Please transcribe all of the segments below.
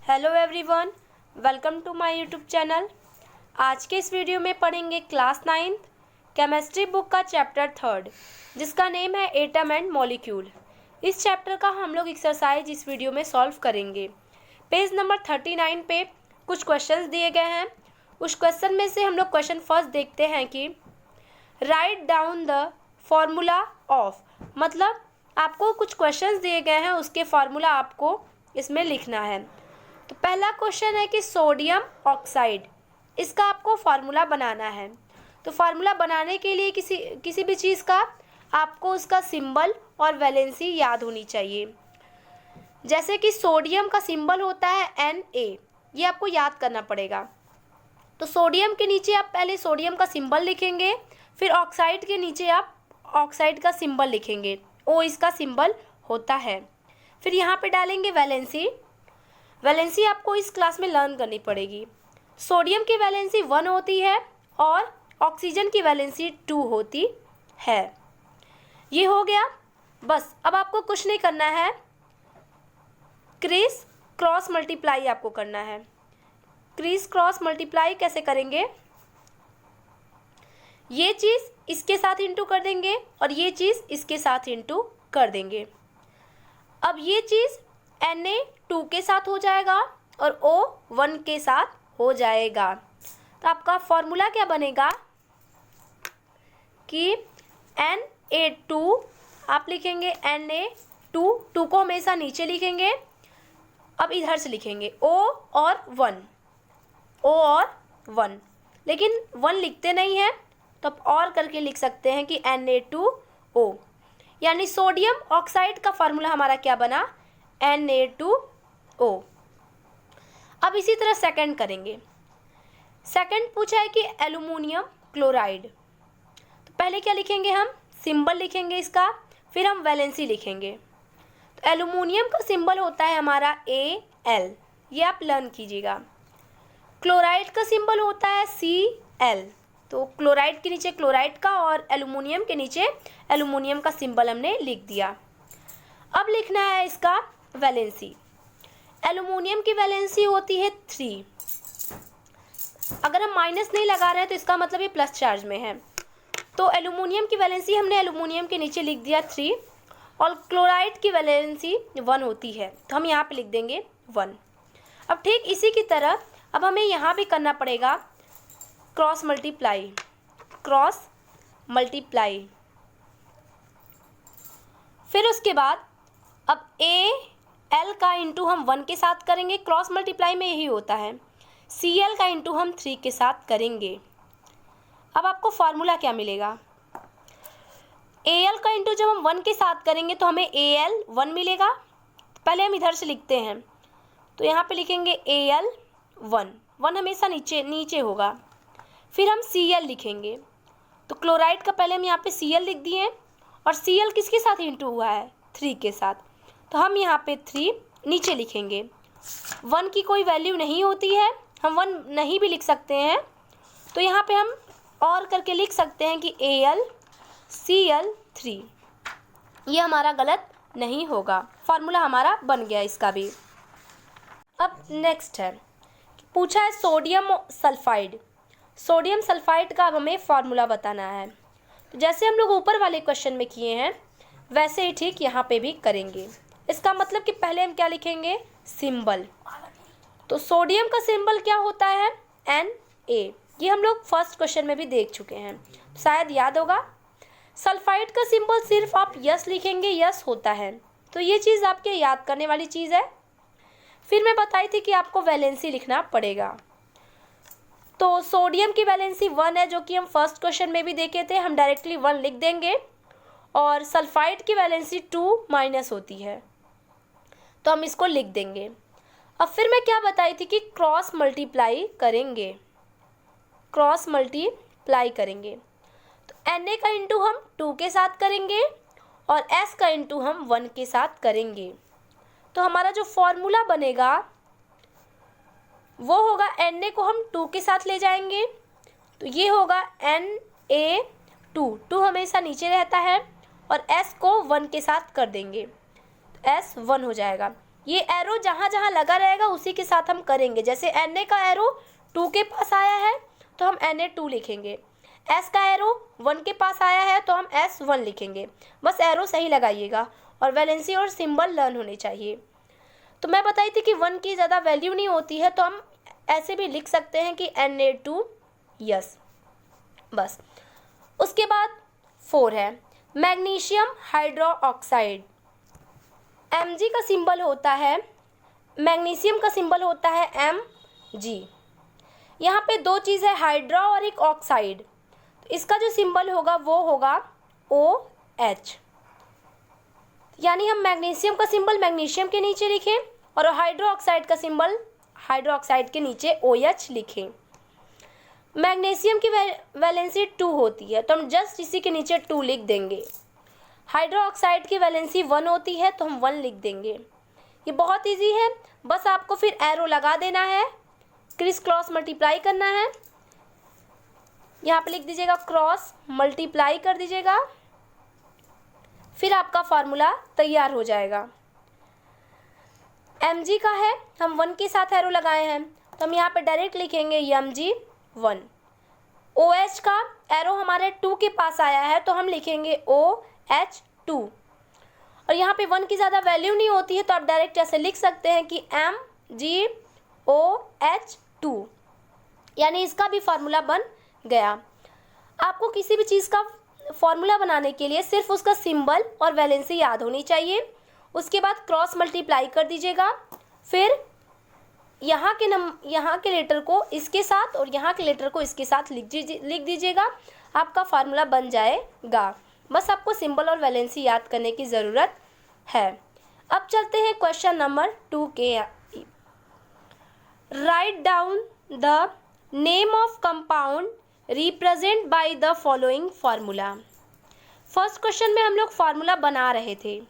Hello everyone, welcome to my YouTube channel. आज के इस वीडियो में पढ़ेंगे क्लास 9 केमिस्ट्री बुक का चैप्टर 3 जिसका नेम है एटम एंड मॉलिक्यूल। इस चैप्टर का हम लोग एक्सरसाइज इस वीडियो में सॉल्व करेंगे। पेज नंबर 39 पे कुछ क्वेश्चंस दिए गए हैं। उस क्वेश्चन में से हम लोग क्वेश्चन फर्स्ट देखते हैं कि write down the formula of, मतलब आपको कुछ क्वेश्चंस दिए गए हैं, उसके फार्मूला आपको इसमें लिखना है। तो पहला क्वेश्चन है कि सोडियम ऑक्साइड, इसका आपको फार्मूला बनाना है। तो फार्मूला बनाने के लिए किसी भी चीज़ का आपको उसका सिंबल और वैलेंसी याद होनी चाहिए। जैसे कि सोडियम का सिंबल होता है Na, ये आपको याद करना पड़ेगा। तो सोडियम के नीचे आप पहले सोडियम का सिंबल लिखेंगे, फिर ऑक्साइड के नीचे आप ऑक्साइड का सिंबल लिखेंगे, O इसका सिंबल होता है। फिर यहाँ पे डालेंगे वैलेंसी। वैलेंसी आपको इस क्लास में लर्न करनी पड़ेगी। सोडियम की वैलेंसी 1 होती है और ऑक्सीजन की वैलेंसी 2 होती है। ये हो गया, बस अब आपको कुछ नहीं करना है, क्रिस क्रॉस मल्टीप्लाई आपको करना है। क्रिस क्रॉस मल्टीप्लाई कैसे करेंगे? ये चीज़ इसके साथ इंटू कर देंगे और ये चीज़ इसके साथ इंटू कर देंगे। अब ये चीज़ Na2 के साथ हो जाएगा और O1 के साथ हो जाएगा। तो आपका फॉर्मूला क्या बनेगा कि Na2 आप लिखेंगे Na2, 2 को हमेशा नीचे लिखेंगे। अब इधर से लिखेंगे O और 1, लेकिन 1 लिखते नहीं हैं तो आप और करके लिख सकते हैं कि Na2O, यानी सोडियम ऑक्साइड का फार्मूला हमारा क्या बना? Na2O। अब इसी तरह सेकंड करेंगे। सेकंड पूछा है कि एल्युमिनियम क्लोराइड। तो पहले क्या लिखेंगे? हम सिंबल लिखेंगे इसका, फिर हम वैलेंसी लिखेंगे। तो एल्युमिनियम का सिंबल होता है हमारा Al, ये आप लर्न कीजिएगा। क्लोराइड का सिंबल होता है Cl, तो क्लोराइड के नीचे क्लोराइड का और एल्युमिनियम के नीचे एल्युमिनियम का सिंबल हमने लिख दिया। अब लिखना है इसका वैलेंसी। एल्युमिनियम की वैलेंसी होती है 3। अगर हम माइनस नहीं लगा रहे हैं तो इसका मतलब ये प्लस चार्ज में है। तो एल्युमिनियम की वैलेंसी हमने एल्युमिनियम के नीचे लिख दिया 3 और क्लोराइड की वैलेंसी 1 होती है, तो हम यहाँ पे लिख देंगे 1। अब ठीक इसी की तरह अब हमें यहाँ भी करना पड़ेगा क्रॉस मल्टीप्लाई। फिर उसके बाद अब Al का इंटू हम 1 के साथ करेंगे, क्रॉस मल्टीप्लाई में यही होता है। Cl का इंटू हम 3 के साथ करेंगे। अब आपको फार्मूला क्या मिलेगा? Al का इंटू जब हम 1 के साथ करेंगे तो हमें Al1 मिलेगा। पहले हम इधर से लिखते हैं, तो यहाँ पे लिखेंगे Al1, 1 हमेशा नीचे होगा। फिर हम Cl लिखेंगे, तो क्लोराइड का पहले हम यहाँ पे Cl लिख दिए और Cl किसके साथ इंटू हुआ है? 3 के साथ, तो हम यहाँ पे 3 नीचे लिखेंगे। 1 की कोई वैल्यू नहीं होती है, हम 1 नहीं भी लिख सकते हैं, तो यहाँ पे हम और करके लिख सकते हैं कि AlCl3, ये हमारा गलत नहीं होगा। फार्मूला हमारा बन गया इसका भी। अब नेक्स्ट है, पूछा है सोडियम सल्फाइड। सोडियम सल्फाइड का अब हमें फार्मूला बताना है। तो जैसे हम लोग ऊपर वाले क्वेश्चन में किए हैं वैसे ही ठीक यहाँ पे भी करेंगे। इसका मतलब कि पहले हम क्या लिखेंगे? सिंबल। तो सोडियम का सिंबल क्या होता है? Na, ये हम लोग फर्स्ट क्वेश्चन में भी देख चुके हैं, शायद याद होगा। सल्फाइड का सिंबल सिर्फ आप यस लिखेंगे, यस होता है, तो ये चीज़ आपके याद करने वाली चीज़ है। फिर मैं बताई थी कि आपको वैलेंसी लिखना पड़ेगा। तो सोडियम की वैलेंसी 1 है, जो कि हम फर्स्ट क्वेश्चन में भी देखे थे, हम डायरेक्टली 1 लिख देंगे। और सल्फाइड की वैलेंसी 2 माइनस होती है, तो हम इसको लिख देंगे। अब फिर मैं क्या बताई थी कि क्रॉस मल्टीप्लाई करेंगे। तो Na का इंटू हम 2 के साथ करेंगे और S का इंटू हम 1 के साथ करेंगे। तो हमारा जो फॉर्मूला बनेगा वो होगा, Na को हम 2 के साथ ले जाएंगे, तो ये होगा Na2, 2 हमेशा नीचे रहता है, और S को 1 के साथ कर देंगे, तो S 1 हो जाएगा। ये एरो जहाँ जहाँ लगा रहेगा उसी के साथ हम करेंगे। जैसे Na का एरो 2 के पास आया है तो हम Na2 लिखेंगे, S का एरो 1 के पास आया है तो हम S1 लिखेंगे। बस एरो सही लगाइएगा और वैलेंसी और सिंबल लर्न होने चाहिए। तो मैं बताई थी कि 1 की ज़्यादा वैल्यू नहीं होती है, तो हम ऐसे भी लिख सकते हैं कि Na2 यस। बस उसके बाद 4 है मैग्नीशियम हाइड्रोक्साइड। Mg का सिंबल होता है, मैग्नीशियम का सिंबल होता है Mg। यहाँ पे दो चीज़ है, हाइड्रा और एक ऑक्साइड, तो इसका जो सिंबल होगा वो होगा OH। यानी हम मैग्नीशियम का सिंबल मैग्नीशियम के नीचे लिखें और हाइड्रोक्साइड का सिंबल हाइड्रोक्साइड के नीचे OH लिखें। मैग्नीशियम की वैलेंसी 2 होती है तो हम जस्ट इसी के नीचे 2 लिख देंगे। हाइड्रोक्साइड की वैलेंसी 1 होती है तो हम 1 लिख देंगे। ये बहुत इजी है, बस आपको फिर एरो लगा देना है, क्रिस क्रॉस मल्टीप्लाई करना है। यहाँ पे लिख दीजिएगा क्रॉस मल्टीप्लाई कर दीजिएगा, फिर आपका फार्मूला तैयार हो जाएगा। Mg का है, हम 1 के साथ एरो लगाए हैं तो हम यहाँ पे डायरेक्ट लिखेंगे Mg1। OH का एरो हमारे 2 के पास आया है तो हम लिखेंगे OH2। और यहाँ पे 1 की ज़्यादा वैल्यू नहीं होती है तो आप डायरेक्ट ऐसे लिख सकते हैं कि MgOH2, यानी इसका भी फार्मूला बन गया। आपको किसी भी चीज़ का फार्मूला बनाने के लिए सिर्फ उसका सिंबल और वैलेंसी याद होनी चाहिए। उसके बाद क्रॉस मल्टीप्लाई कर दीजिएगा, फिर यहाँ के लेटर को इसके साथ और यहाँ के लेटर को इसके साथ लिख दीजिएगा, आपका फार्मूला बन जाएगा। बस आपको सिंबल और वैलेंसी याद करने की ज़रूरत है। अब चलते हैं क्वेश्चन नंबर 2 के। Write down the name of compound represent by the following formula. First question में हम लोग फार्मूला बना रहे थे,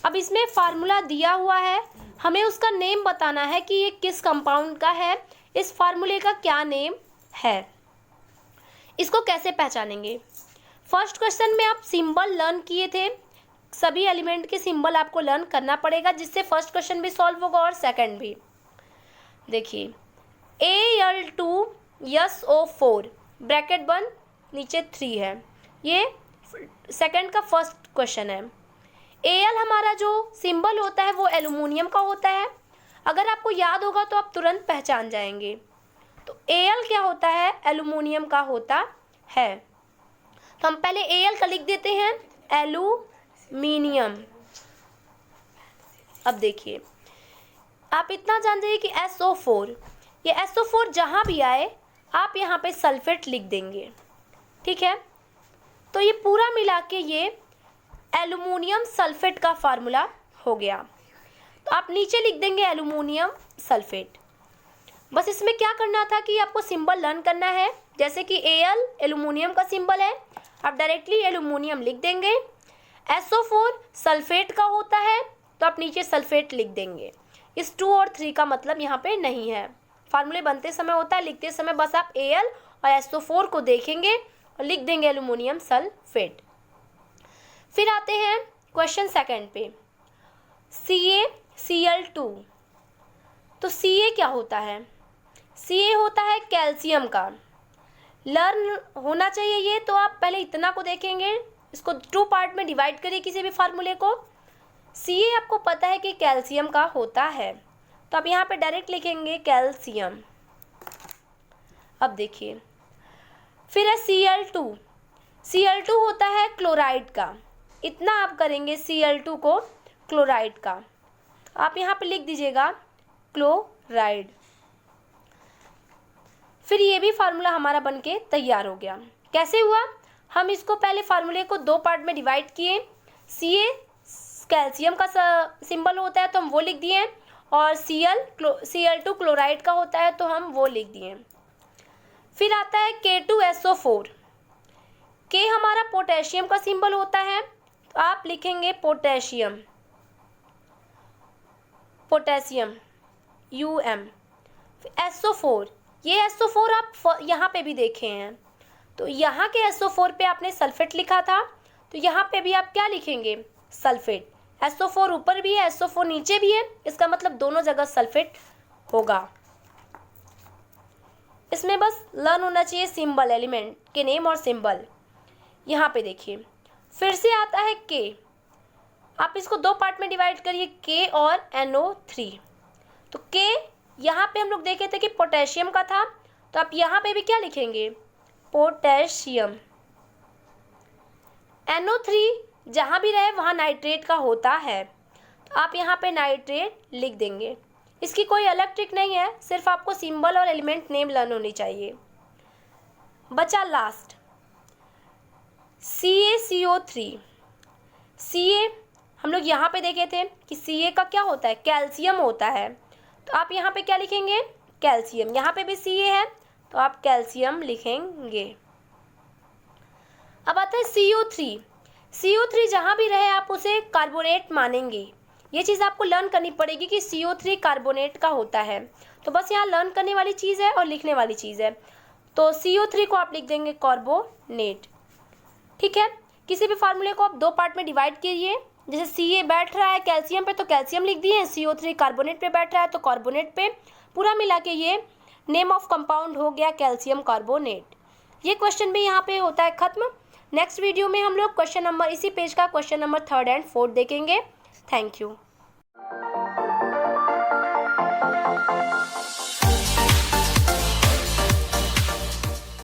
अब इसमें फार्मूला दिया हुआ है, हमें उसका नेम बताना है कि ये किस कंपाउंड का है, इस फार्मूले का क्या नेम है, इसको कैसे पहचानेंगे। फर्स्ट क्वेश्चन में आप सिंबल लर्न किए थे, सभी एलिमेंट के सिंबल आपको लर्न करना पड़ेगा, जिससे फर्स्ट क्वेश्चन भी सॉल्व होगा और सेकंड भी। देखिए Al2SO4 ब्रैकेट बंद नीचे 3 है, ये सेकंड का फर्स्ट क्वेश्चन है। Al हमारा जो सिंबल होता है वो एल्युमिनियम का होता है, अगर आपको याद होगा तो आप तुरंत पहचान जाएंगे। तो Al क्या होता है, एल्युमिनियम का होता है, तो हम पहले Al का लिख देते हैं एल्युमिनियम। अब देखिए आप इतना जान जाइए कि SO4, ये SO4 जहाँ भी आए आप यहाँ पे सल्फेट लिख देंगे, ठीक है। तो ये पूरा मिला के ये एल्युमिनियम सल्फेट का फार्मूला हो गया, तो आप नीचे लिख देंगे एल्युमिनियम सल्फेट। बस इसमें क्या करना था कि आपको सिंबल लर्न करना है, जैसे कि Al एल्युमिनियम का सिंबल है, आप डायरेक्टली एल्युमिनियम लिख देंगे। SO4 सल्फेट का होता है तो आप नीचे सल्फेट लिख देंगे। इस 2 और 3 का मतलब यहाँ पे नहीं है, फार्मूले बनते समय होता है, लिखते समय बस आप Al और SO4 को देखेंगे और लिख देंगे एल्युमिनियम सल्फेट। फिर आते हैं क्वेश्चन सेकंड पे, CaCl2। तो Ca क्या होता है, Ca होता है कैल्शियम का, लर्न होना चाहिए ये, तो आप पहले इतना को देखेंगे, इसको 2 पार्ट में डिवाइड करिए किसी भी फार्मूले को। Ca आपको पता है कि कैल्शियम का होता है, तो आप यहाँ पे डायरेक्ट लिखेंगे कैल्शियम। अब देखिए फिर है Cl2, Cl2 होता है क्लोराइड का, इतना आप करेंगे Cl2 को क्लोराइड का, आप यहाँ पे लिख दीजिएगा क्लोराइड। फिर ये भी फार्मूला हमारा बनके तैयार हो गया। कैसे हुआ, हम इसको पहले फार्मूले को 2 पार्ट में डिवाइड किए, Ca कैल्शियम का सिंबल होता है तो हम वो लिख दिए, और Cl2 क्लोराइड का होता है तो हम वो लिख दिए। फिर आता है K2SO4, K हमारा पोटेशियम का सिंबल होता है तो आप लिखेंगे पोटेशियम, पोटेशियम Um। SO4, ये SO4 आप यहाँ पे भी देखे हैं, तो यहाँ के SO4 पे आपने सल्फेट लिखा था, तो यहाँ पे भी आप क्या लिखेंगे, सल्फेट। SO4 ऊपर भी है, SO4 नीचे भी है, इसका मतलब दोनों जगह सल्फेट होगा। इसमें बस लर्न होना चाहिए सिंबल, एलिमेंट के नेम और सिंबल। यहाँ पे देखिए फिर से आता है के। आप इसको दो पार्ट में डिवाइड करिए, के और NO3। तो के यहाँ पे हम लोग देखे थे कि पोटेशियम का था, तो आप यहाँ पे भी क्या लिखेंगे, पोटेशियम। NO3 जहाँ भी रहे वहाँ नाइट्रेट का होता है, तो आप यहाँ पे नाइट्रेट लिख देंगे। इसकी कोई अलग ट्रिक नहीं है, सिर्फ आपको सिंबल और एलिमेंट नेम लर्न होनी चाहिए। बचा लास्ट CaCO3। Ca हम लोग यहाँ पे देखे थे कि Ca का क्या होता है, कैल्शियम होता है, तो आप यहाँ पे क्या लिखेंगे, कैल्शियम। यहाँ पे भी Ca है तो आप कैल्शियम लिखेंगे। अब आता है CO3। CO3 जहाँ भी रहे आप उसे कार्बोनेट मानेंगे। ये चीज़ आपको लर्न करनी पड़ेगी कि CO3 कार्बोनेट का होता है। तो बस यहाँ लर्न करने वाली चीज़ है और लिखने वाली चीज़ है। तो CO3 को आप लिख देंगे कार्बोनेट। ठीक है, किसी भी फार्मूले को आप दो पार्ट में डिवाइड कीजिए। जैसे Ca बैठ रहा है कैल्शियम पे तो कैल्शियम लिख दिए, CO3 कार्बोनेट पे बैठ रहा है तो कार्बोनेट पे, पूरा मिला के ये नेम ऑफ कंपाउंड हो गया कैल्शियम कार्बोनेट। ये क्वेश्चन भी यहाँ पे होता है खत्म। नेक्स्ट वीडियो में हम लोग क्वेश्चन नंबर, इसी पेज का क्वेश्चन नंबर 3 और 4 देखेंगे। Thank you.